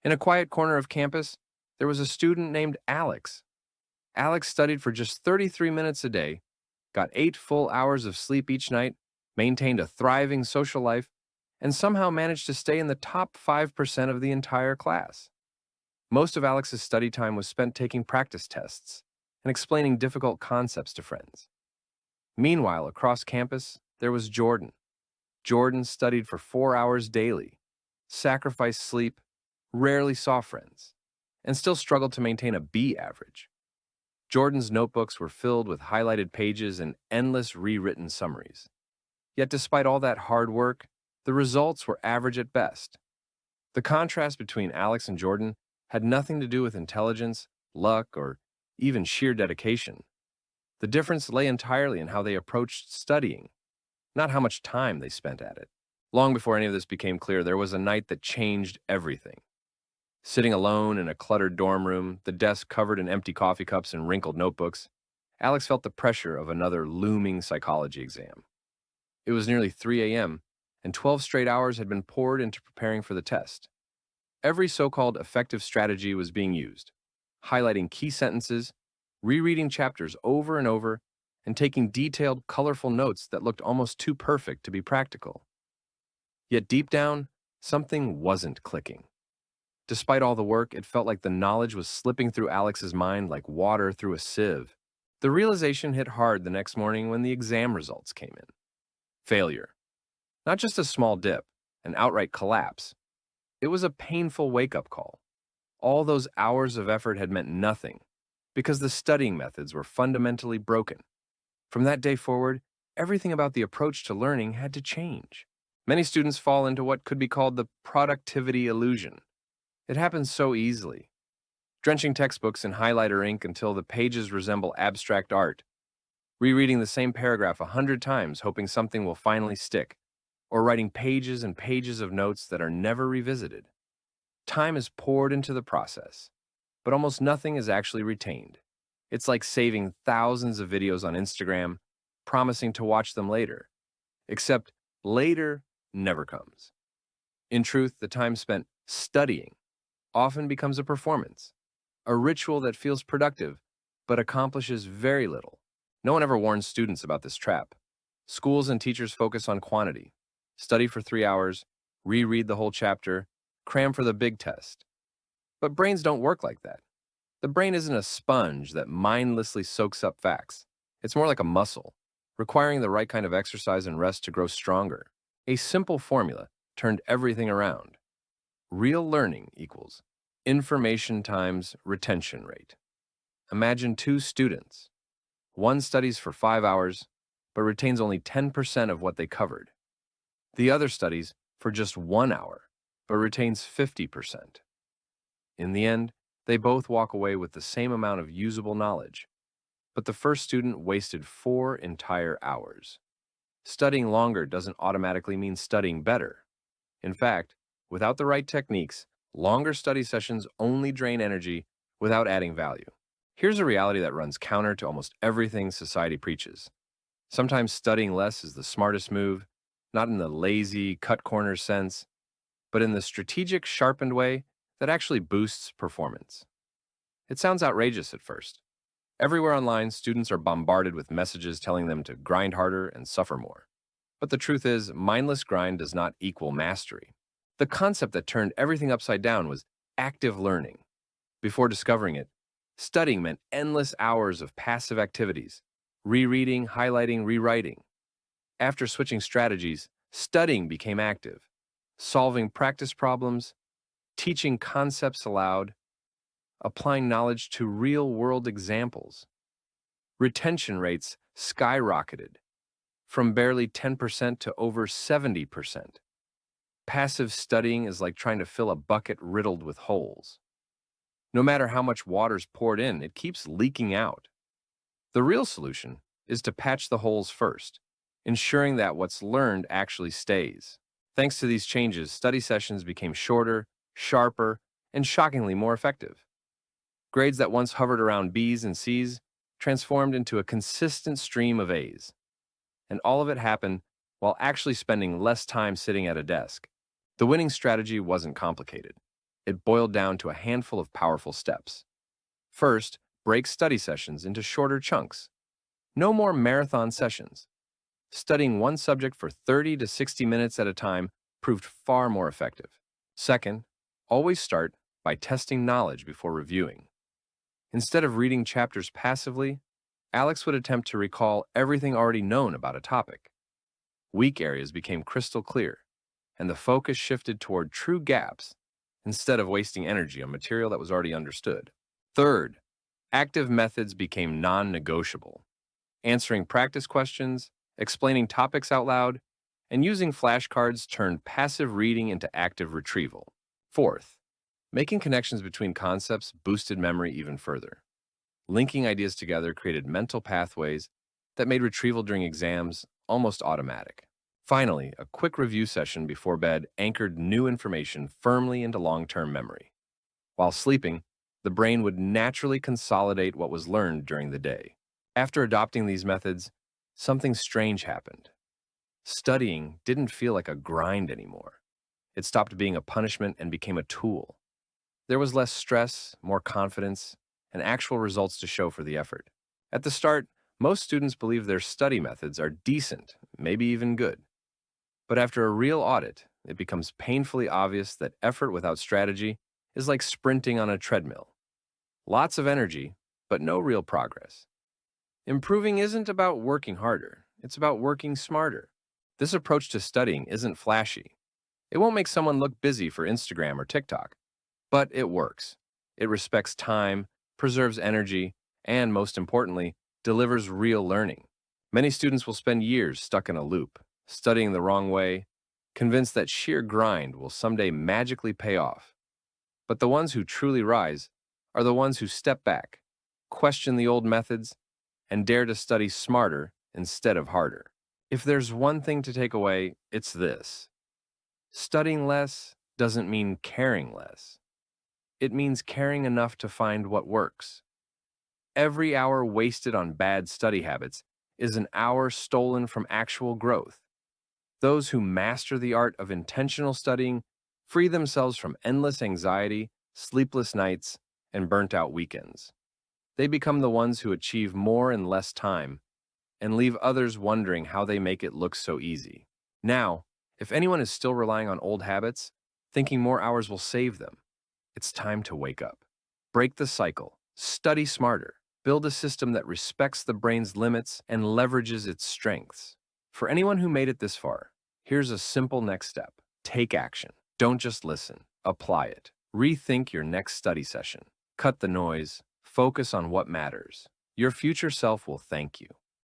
In a quiet corner of campus, there was a student named Alex. Alex studied for just 33 minutes a day, got 8 full hours of sleep each night, maintained a thriving social life, and somehow managed to stay in the top 5% of the entire class. Most of Alex's study time was spent taking practice tests and explaining difficult concepts to friends. Meanwhile, across campus, there was Jordan. Jordan studied for 4 hours daily, sacrificed sleep, rarely saw friends, and still struggled to maintain a B average. Jordan's notebooks were filled with highlighted pages and endless rewritten summaries. Yet despite all that hard work, the results were average at best. The contrast between Alex and Jordan had nothing to do with intelligence, luck, or even sheer dedication. The difference lay entirely in how they approached studying, not how much time they spent at it. Long before any of this became clear, there was a night that changed everything. Sitting alone in a cluttered dorm room, the desk covered in empty coffee cups and wrinkled notebooks, Alex felt the pressure of another looming psychology exam. It was nearly 3 a.m., and 12 straight hours had been poured into preparing for the test. Every so-called effective strategy was being used, highlighting key sentences, rereading chapters over and over, and taking detailed, colorful notes that looked almost too perfect to be practical. Yet deep down, something wasn't clicking. Despite all the work, it felt like the knowledge was slipping through Alex's mind like water through a sieve. The realization hit hard the next morning when the exam results came in. Failure. Not just a small dip, an outright collapse. It was a painful wake-up call. All those hours of effort had meant nothing because the studying methods were fundamentally broken. From that day forward, everything about the approach to learning had to change. Many students fall into what could be called the productivity illusion. It happens so easily. Drenching textbooks in highlighter ink until the pages resemble abstract art, rereading the same paragraph 100 times hoping something will finally stick, or writing pages and pages of notes that are never revisited. Time is poured into the process, but almost nothing is actually retained. It's like saving thousands of videos on Instagram, promising to watch them later. Except later never comes. In truth, the time spent studying often becomes a performance, a ritual that feels productive but accomplishes very little. No one ever warns students about this trap. Schools and teachers focus on quantity. Study for 3 hours, reread the whole chapter, cram for the big test. But brains don't work like that. The brain isn't a sponge that mindlessly soaks up facts. It's more like a muscle, requiring the right kind of exercise and rest to grow stronger. A simple formula turned everything around. Real learning equals information times retention rate. Imagine two students. One studies for 5 hours, but retains only 10% of what they covered. The other studies for just 1 hour, but retains 50%. In the end, they both walk away with the same amount of usable knowledge, but the first student wasted 4 entire hours. Studying longer doesn't automatically mean studying better. In fact, without the right techniques, longer study sessions only drain energy without adding value. Here's a reality that runs counter to almost everything society preaches. Sometimes studying less is the smartest move, not in the lazy, cut corners sense, but in the strategic, sharpened way that actually boosts performance. It sounds outrageous at first. Everywhere online, students are bombarded with messages telling them to grind harder and suffer more. But the truth is, mindless grind does not equal mastery. The concept that turned everything upside down was active learning. Before discovering it, studying meant endless hours of passive activities, rereading, highlighting, rewriting. After switching strategies, studying became active, solving practice problems, teaching concepts aloud, applying knowledge to real-world examples. Retention rates skyrocketed, from barely 10% to over 70%. Passive studying is like trying to fill a bucket riddled with holes. No matter how much water's poured in, it keeps leaking out. The real solution is to patch the holes first, ensuring that what's learned actually stays. Thanks to these changes, study sessions became shorter, sharper, and shockingly more effective. Grades that once hovered around B's and C's transformed into a consistent stream of A's. And all of it happened while actually spending less time sitting at a desk. The winning strategy wasn't complicated. It boiled down to a handful of powerful steps. First, break study sessions into shorter chunks. No more marathon sessions. Studying one subject for 30 to 60 minutes at a time proved far more effective. Second, always start by testing knowledge before reviewing. Instead of reading chapters passively, Alex would attempt to recall everything already known about a topic. Weak areas became crystal clear, and the focus shifted toward true gaps instead of wasting energy on material that was already understood. Third, active methods became non-negotiable. Answering practice questions, explaining topics out loud, and using flashcards turned passive reading into active retrieval. Fourth, making connections between concepts boosted memory even further. Linking ideas together created mental pathways that made retrieval during exams almost automatic. Finally, a quick review session before bed anchored new information firmly into long-term memory. While sleeping, the brain would naturally consolidate what was learned during the day. After adopting these methods, something strange happened. Studying didn't feel like a grind anymore. It stopped being a punishment and became a tool. There was less stress, more confidence, and actual results to show for the effort. At the start, most students believe their study methods are decent, maybe even good. But after a real audit, it becomes painfully obvious that effort without strategy is like sprinting on a treadmill. Lots of energy, but no real progress. Improving isn't about working harder, it's about working smarter. This approach to studying isn't flashy. It won't make someone look busy for Instagram or TikTok, but it works. It respects time, preserves energy, and most importantly, delivers real learning. Many students will spend years stuck in a loop, studying the wrong way, convinced that sheer grind will someday magically pay off. But the ones who truly rise are the ones who step back, question the old methods, and dare to study smarter instead of harder. If there's one thing to take away, it's this. Studying less doesn't mean caring less. It means caring enough to find what works. Every hour wasted on bad study habits is an hour stolen from actual growth. Those who master the art of intentional studying free themselves from endless anxiety, sleepless nights, and burnt-out weekends. They become the ones who achieve more in less time and leave others wondering how they make it look so easy. Now, if anyone is still relying on old habits, thinking more hours will save them, it's time to wake up. Break the cycle, study smarter, build a system that respects the brain's limits and leverages its strengths. For anyone who made it this far, here's a simple next step. Take action. Don't just listen. Apply it. Rethink your next study session. Cut the noise. Focus on what matters. Your future self will thank you.